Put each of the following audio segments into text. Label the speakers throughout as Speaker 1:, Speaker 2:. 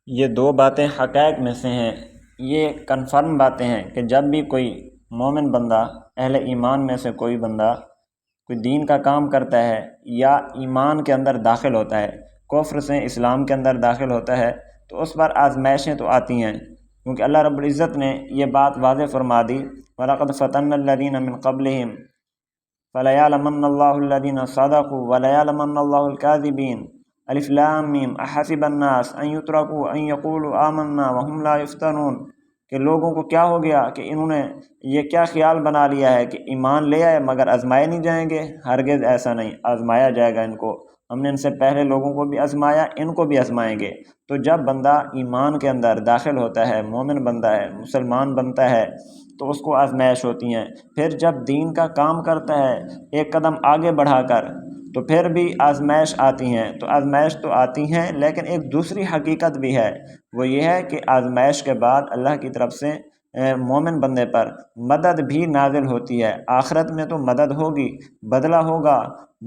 Speaker 1: یہ دو باتیں حقائق میں سے ہیں، یہ کنفرم باتیں ہیں کہ جب بھی کوئی مومن بندہ، اہل ایمان میں سے کوئی بندہ کوئی دین کا کام کرتا ہے یا ایمان کے اندر داخل ہوتا ہے، کفر سے اسلام کے اندر داخل ہوتا ہے، تو اس پر آزمائشیں تو آتی ہیں، کیونکہ اللہ رب العزت نے یہ بات واضح فرما دی، وَلَقَدْ فَتَنَّا الَّذِينَ مِن قَبْلِهِمْ فَلَيَعْلَمَنَّ اللَّهُ الَّذِينَ صَدَقُوا وَلَيَعْلَمَنَّ اللَّهُ الْكَاذِبِينَ۔ الف لام میم احسب الناس ان یترکوا ان یقولوا آمنا وهم لا یفتنون، کہ لوگوں کو کیا ہو گیا کہ انہوں نے یہ کیا خیال بنا لیا ہے کہ ایمان لے آئے مگر آزمائے نہیں جائیں گے۔ ہرگز ایسا نہیں، آزمایا جائے گا ان کو، ہم نے ان سے پہلے لوگوں کو بھی آزمایا، ان کو بھی آزمائیں گے۔ تو جب بندہ ایمان کے اندر داخل ہوتا ہے، مومن بنتا ہے، مسلمان بنتا ہے، تو اس کو آزمائش ہوتی ہیں۔ پھر جب دین کا کام کرتا ہے ایک قدم آگے بڑھا کر، تو پھر بھی آزمائش آتی ہیں۔ تو آزمائش تو آتی ہیں، لیکن ایک دوسری حقیقت بھی ہے، وہ یہ ہے کہ آزمائش کے بعد اللہ کی طرف سے مومن بندے پر مدد بھی نازل ہوتی ہے۔ آخرت میں تو مدد ہوگی، بدلہ ہوگا،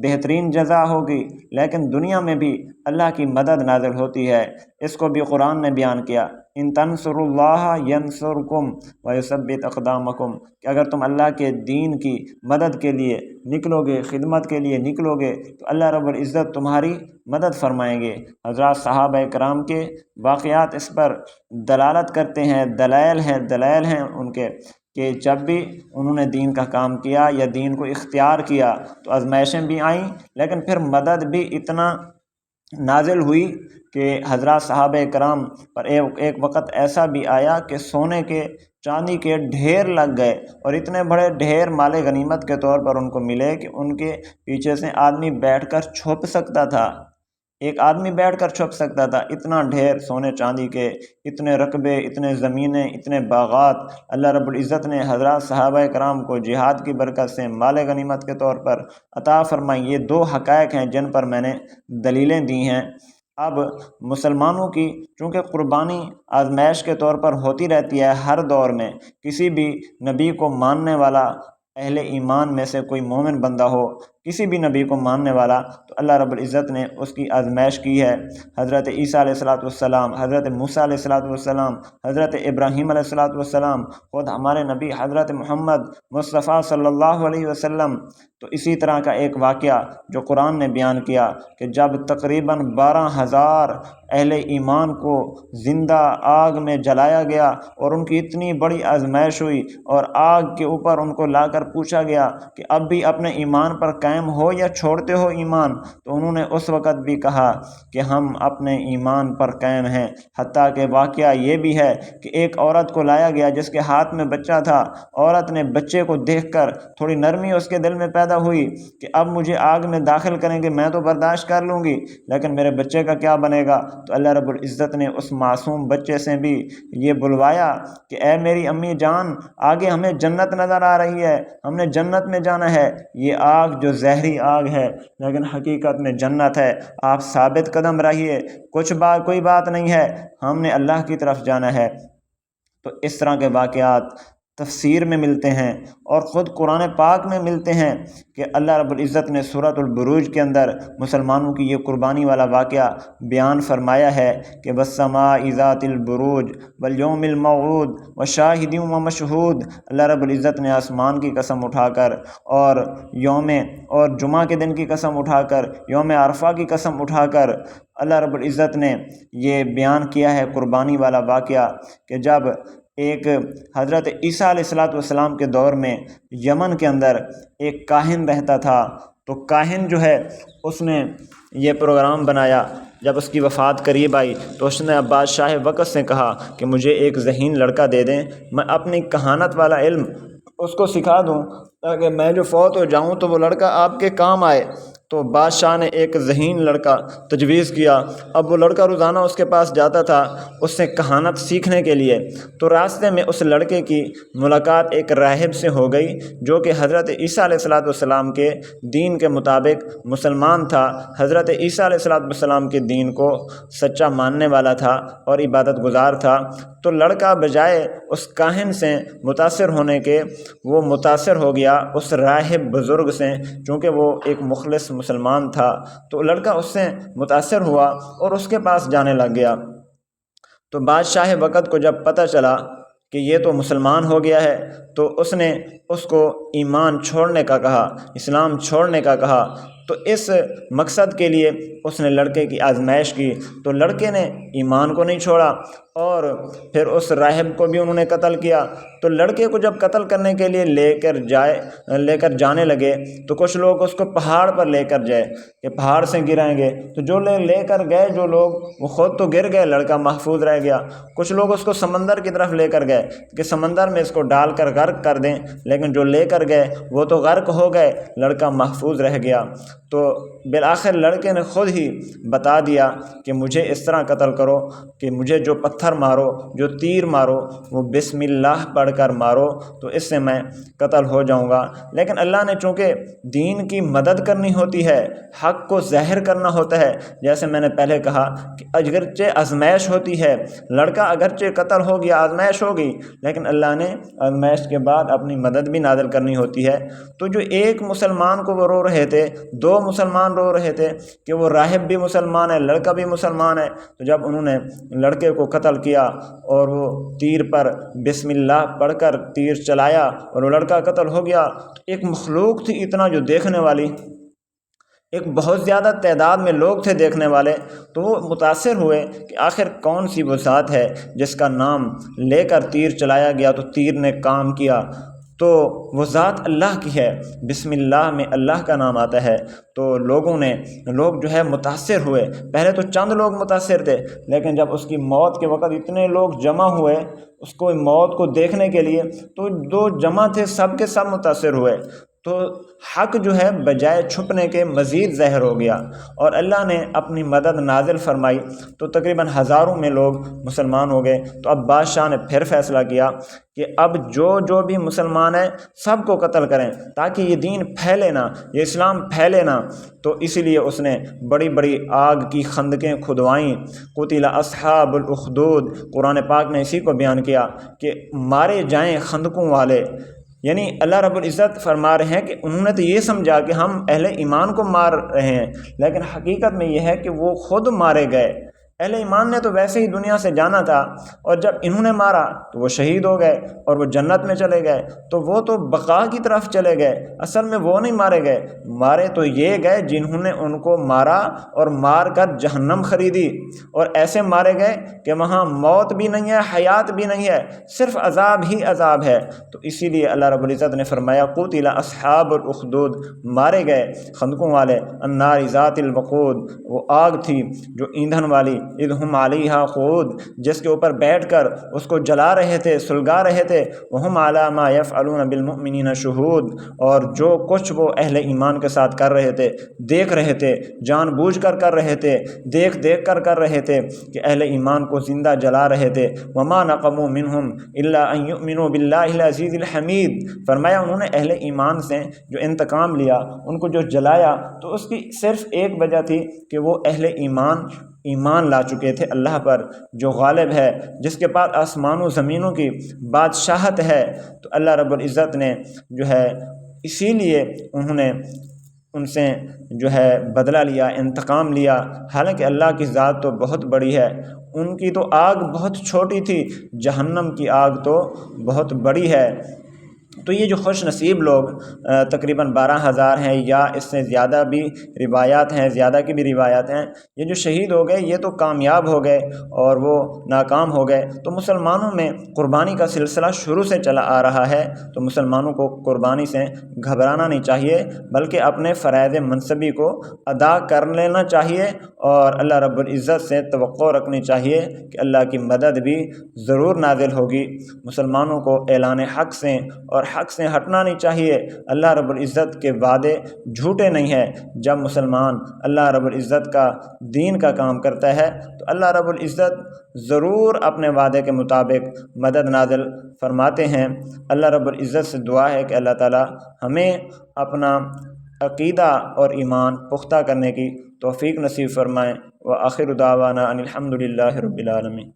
Speaker 1: بہترین جزا ہوگی، لیکن دنیا میں بھی اللہ کی مدد نازل ہوتی ہے۔ اس کو بھی قرآن نے بیان کیا، ان تنصروا اللہ ینصرکم ویثبت اقدامکم، کہ اگر تم اللہ کے دین کی مدد کے لیے نکلو گے، خدمت کے لیے نکلو گے، تو اللہ رب العزت تمہاری مدد فرمائیں گے۔ حضرات صحابہ کرام کے واقعات اس پر دلالت کرتے ہیں، دلائل ہیں ان کے، کہ جب بھی انہوں نے دین کا کام کیا یا دین کو اختیار کیا تو آزمائشیں بھی آئیں، لیکن پھر مدد بھی اتنا نازل ہوئی کہ حضرات صحابہ کرام پر ایک وقت ایسا بھی آیا کہ سونے کے، چاندی کے ڈھیر لگ گئے، اور اتنے بڑے ڈھیر مال غنیمت کے طور پر ان کو ملے کہ ان کے پیچھے سے آدمی بیٹھ کر چھپ سکتا تھا، ایک آدمی بیٹھ کر چھپ سکتا تھا۔ اتنا ڈھیر سونے چاندی کے، اتنے رقبے، اتنے زمینیں، اتنے باغات اللہ رب العزت نے حضرات صحابہ کرام کو جہاد کی برکت سے مال غنیمت کے طور پر عطا فرمائی۔ یہ دو حقائق ہیں جن پر میں نے دلیلیں دی ہیں۔ اب مسلمانوں کی چونکہ قربانی آزمائش کے طور پر ہوتی رہتی ہے ہر دور میں، کسی بھی نبی کو ماننے والا اہل ایمان میں سے کوئی مومن بندہ ہو، کسی بھی نبی کو ماننے والا، تو اللہ رب العزت نے اس کی آزمائش کی ہے۔ حضرت عیسیٰ علیہ السلام، حضرت موسیٰ علیہ السلام، حضرت ابراہیم علیہ السلام، خود ہمارے نبی حضرت محمد مصطفیٰ صلی اللہ علیہ وسلم۔ تو اسی طرح کا ایک واقعہ جو قرآن نے بیان کیا کہ جب تقریباً 12,000 اہل ایمان کو زندہ آگ میں جلایا گیا اور ان کی اتنی بڑی آزمائش ہوئی، اور آگ کے اوپر ان کو لا کر پوچھا گیا کہ اب بھی اپنے ایمان پر قائم ہو یا چھوڑتے ہو ایمان، تو انہوں نے اس وقت بھی کہا کہ ہم اپنے ایمان پر قائم ہیں۔ حتیٰ کہ واقعہ یہ بھی ہے کہ ایک عورت کو لایا گیا جس کے ہاتھ میں بچہ تھا، عورت نے بچے کو دیکھ کر تھوڑی نرمی اس کے دل میں پیدا ہوئی کہ اب مجھے آگ میں داخل کریں گے میں تو برداشت کر لوں گی، لیکن میرے بچے کا کیا بنے گا؟ تو اللہ رب العزت نے اس معصوم بچے سے بھی یہ بلوایا کہ اے میری امی جان، آگے ہمیں جنت نظر آ رہی ہے، ہم نے جنت میں جانا ہے، یہ آگ جو زہری آگ ہے لیکن حقیقت میں جنت ہے، آپ ثابت قدم رہیے، کوئی بات نہیں ہے، ہم نے اللہ کی طرف جانا ہے۔ تو اس طرح کے واقعات تفسیر میں ملتے ہیں اور خود قرآن پاک میں ملتے ہیں کہ اللہ رب العزت نے سورۃ البروج کے اندر مسلمانوں کی یہ قربانی والا واقعہ بیان فرمایا ہے کہ وَالسَّمَاءِ ذَاتِ الْبُرُوجِ وَالْيَوْمِ الْمَوْعُودِ وَشَاهِدٍ وَمَشْهُودٍ، اللہ رب العزت نے آسمان کی قسم اٹھا کر اور جمعہ کے دن کی قسم اٹھا کر، یوم عرفہ کی قسم اٹھا کر اللہ رب العزت نے یہ بیان کیا ہے قربانی والا واقعہ کہ جب ایک حضرت عیسیٰ علیہ السلام کے دور میں یمن کے اندر ایک کاہن رہتا تھا، تو کاہن جو ہے اس نے یہ پروگرام بنایا، جب اس کی وفات قریب آئی تو اس نے بادشاہ وقت سے کہا کہ مجھے ایک ذہین لڑکا دے دیں، میں اپنی کہانت والا علم اس کو سکھا دوں تاکہ میں جو فوت ہو جاؤں تو وہ لڑکا آپ کے کام آئے۔ تو بادشاہ نے ایک ذہین لڑکا تجویز کیا۔ اب وہ لڑکا روزانہ اس کے پاس جاتا تھا اس سے کہانت سیکھنے کے لیے۔ تو راستے میں اس لڑکے کی ملاقات ایک راہب سے ہو گئی جو کہ حضرت عیسیٰ علیہ السلام کے دین کے مطابق مسلمان تھا، حضرت عیسیٰ علیہ السلام کے دین کو سچا ماننے والا تھا اور عبادت گزار تھا۔ تو لڑکا بجائے اس کاہن سے متاثر ہونے کے، وہ متاثر ہو گیا اس راہب بزرگ سے، چونکہ وہ ایک مخلص مسلمان تھا، تو لڑکا اس سے متاثر ہوا اور اس کے پاس جانے لگ گیا۔ تو بادشاہ وقت کو جب پتہ چلا کہ یہ تو مسلمان ہو گیا ہے تو اس نے اس کو ایمان چھوڑنے کا کہا، اسلام چھوڑنے کا کہا۔ تو اس مقصد کے لیے اس نے لڑکے کی آزمائش کی، تو لڑکے نے ایمان کو نہیں چھوڑا اور پھر اس راہب کو بھی انہوں نے قتل کیا۔ تو لڑکے کو جب قتل کرنے کے لیے لے کر جانے لگے تو کچھ لوگ اس کو پہاڑ پر لے کر جائے کہ پہاڑ سے گرائیں گے، تو جو لے کر گئے جو لوگ وہ خود تو گر گئے، لڑکا محفوظ رہ گیا۔ کچھ لوگ اس کو سمندر کی طرف لے کر گئے کہ سمندر میں اس کو ڈال کر غرق کر دیں، لیکن جو لے کر گئے وہ تو غرق ہو گئے، لڑکا محفوظ رہ گیا۔ تو بالآخر لڑکے نے خود ہی بتا دیا کہ مجھے اس طرح قتل کرو کہ مجھے جو پتھر مارو، جو تیر مارو، وہ بسم اللہ پڑھ کر مارو، تو اس سے میں قتل ہو جاؤں گا۔ لیکن اللہ نے چونکہ دین کی مدد کرنی ہوتی ہے، حق کو ظاہر کرنا ہوتا ہے، جیسے میں نے پہلے کہا کہ اگرچہ آزمائش ہوتی ہے، لڑکا اگرچہ قتل ہو گیا، آزمائش ہوگی، لیکن اللہ نے آزمائش کے بعد اپنی مدد بھی نازل کرنی ہوتی ہے۔ تو جو ایک مسلمان کو وہ رو رہے تھے، دو مسلمان رو رہے تھے کہ وہ راہب بھی مسلمان ہے، لڑکا بھی مسلمان ہے، تو جب انہوں نے لڑکے کو قتل کیا اور وہ تیر پر بسم اللہ پڑھ کر تیر چلایا اور وہ لڑکا قتل ہو گیا، تو ایک مخلوق تھی اتنا جو دیکھنے والی، ایک بہت زیادہ تعداد میں لوگ تھے دیکھنے والے، تو وہ متاثر ہوئے کہ آخر کون سی وہ ذات ہے جس کا نام لے کر تیر چلایا گیا تو تیر نے کام کیا۔ تو وہ ذات اللہ کی ہے، بسم اللہ میں اللہ کا نام آتا ہے۔ تو لوگ جو ہے متاثر ہوئے، پہلے تو چند لوگ متاثر تھے، لیکن جب اس کی موت کے وقت اتنے لوگ جمع ہوئے اس کو موت کو دیکھنے کے لیے، تو جو جمع تھے سب کے سب متاثر ہوئے۔ تو حق جو ہے بجائے چھپنے کے مزید ظاہر ہو گیا اور اللہ نے اپنی مدد نازل فرمائی، تو تقریباً ہزاروں میں لوگ مسلمان ہو گئے۔ تو اب بادشاہ نے پھر فیصلہ کیا کہ اب جو بھی مسلمان ہیں سب کو قتل کریں تاکہ یہ دین پھیلے نہ، یہ اسلام پھیلے نہ۔ تو اسی لیے اس نے بڑی بڑی آگ کی خندقیں کھدوائیں، قتل اصحاب الاخدود، قرآن پاک نے اسی کو بیان کیا کہ مارے جائیں خندقوں والے۔ یعنی اللہ رب العزت فرما رہے ہیں کہ انہوں نے تو یہ سمجھا کہ ہم اہل ایمان کو مار رہے ہیں، لیکن حقیقت میں یہ ہے کہ وہ خود مارے گئے۔ اہل ایمان نے تو ویسے ہی دنیا سے جانا تھا، اور جب انہوں نے مارا تو وہ شہید ہو گئے اور وہ جنت میں چلے گئے، تو وہ تو بقا کی طرف چلے گئے۔ اصل میں وہ نہیں مارے گئے، مارے تو یہ گئے جنہوں نے ان کو مارا اور مار کر جہنم خریدی، اور ایسے مارے گئے کہ وہاں موت بھی نہیں ہے، حیات بھی نہیں ہے، صرف عذاب ہی عذاب ہے۔ تو اسی لیے اللہ رب العزت نے فرمایا قتل اصحاب الاخدود، مارے گئے خندقوں والے، النار ذات الوقود، وہ آگ تھی جو ایندھن والی، اذ ہم علیہا قعود، جس کے اوپر بیٹھ کر اس کو جلا رہے تھے، سلگا رہے تھے، وہم علی ما یفعلون بالمؤمنین شہود، اور جو کچھ وہ اہل ایمان کے ساتھ کر رہے تھے دیکھ رہے تھے، جان بوجھ کر رہے تھے، دیکھ کر رہے تھے کہ اہل ایمان کو زندہ جلا رہے تھے۔ وما نقموا منہم الا ان یؤمنوا باللہ العزیز الحمید، فرمایا انہوں نے اہل ایمان سے جو انتقام لیا، ان کو جو جلایا، تو اس کی صرف ایک وجہ تھی کہ وہ اہل ایمان لا چکے تھے اللہ پر، جو غالب ہے، جس کے پاس آسمان و زمینوں کی بادشاہت ہے۔ تو اللہ رب العزت نے جو ہے اسی لیے انہوں نے ان سے جو ہے بدلہ لیا، انتقام لیا، حالانکہ اللہ کی ذات تو بہت بڑی ہے، ان کی تو آگ بہت چھوٹی تھی، جہنم کی آگ تو بہت بڑی ہے۔ تو یہ جو خوش نصیب لوگ تقریباً 12,000 ہیں یا اس سے زیادہ بھی روایات ہیں، زیادہ کی بھی روایات ہیں، یہ جو شہید ہو گئے یہ تو کامیاب ہو گئے اور وہ ناکام ہو گئے۔ تو مسلمانوں میں قربانی کا سلسلہ شروع سے چلا آ رہا ہے، تو مسلمانوں کو قربانی سے گھبرانا نہیں چاہیے، بلکہ اپنے فرائض منصبی کو ادا کر لینا چاہیے اور اللہ رب العزت سے توقع رکھنی چاہیے کہ اللہ کی مدد بھی ضرور نازل ہوگی۔ مسلمانوں کو اعلان حق سے اور حق سے ہٹنا نہیں چاہیے۔ اللہ رب العزت کے وعدے جھوٹے نہیں ہیں۔ جب مسلمان اللہ رب العزت کا دین کا کام کرتا ہے تو اللہ رب العزت ضرور اپنے وعدے کے مطابق مدد نازل فرماتے ہیں۔ اللہ رب العزت سے دعا ہے کہ اللہ تعالی ہمیں اپنا عقیدہ اور ایمان پختہ کرنے کی توفیق نصیب فرمائیں۔ وآخر دعوانا ان الحمد للہ رب العالمین۔